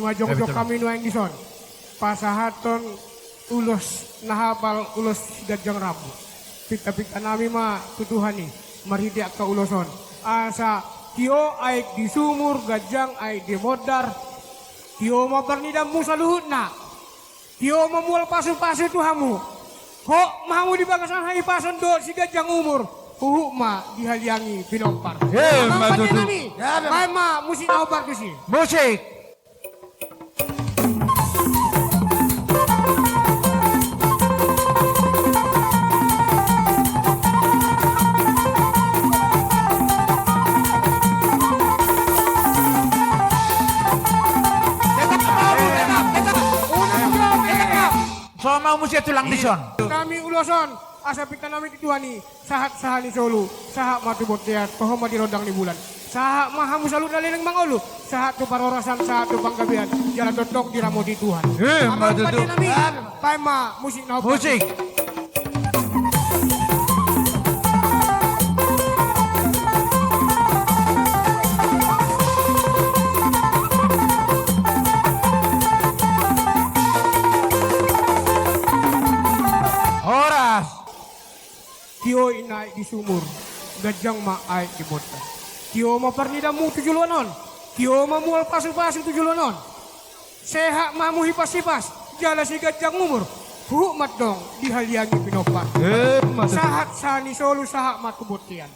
Ngajong-jong kami nuang dison. Pasahaton ulos nahapal ulos gajang rabu. Pita-pita nami tutuhani. Maridiak ka uloson. Asa kio ay di sumur gajang ay di modar. Kio mapernidam mo sa luhut na. Kio mamual pasu-pasu tuhamu. Ho mahamu di bagasan hai pasan do si gajang umur. Ma dihaliangi pinompar. Matutu. Ma musik obar kusi. Musik. So mau musik tulang dison. Kami uloson, asa pika nami tituhani, sahat sahani solo, sahak matu botiat, poho mati rodang di bulan. Sahak mahamu salut daliling mangolu, sahat tu parorasan, sahat tu panggabian, jalan dodok di ramodi Tuhan. Matutu. Paima musik na Musik. Horas. Kio inai di sumur, gajang maai di botan. Kio mapernidamu tujuluanon, kio mamual pasu-pasu tujuluanon. Sehat mamu hipas-hipas, jala si gajang umur. Hukmat dong dihaliangi pinopan. Sahat sani solu sahak matu botian.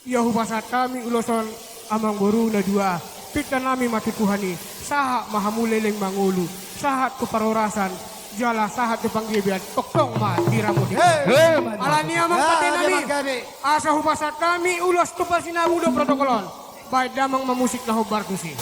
Ya hubasat kami uloson amang boru na dua. Pita nami mati Tuhani. Sahak mahamuleleng mangulu. Sahat tu parorasan. Jala sahat tu panggibian. Toktong ma diramudi. Alani amang pati nami. Asa hubasat kami ulos tu pasinamu do protokolon. Baik damang memusik lah hobar kusi.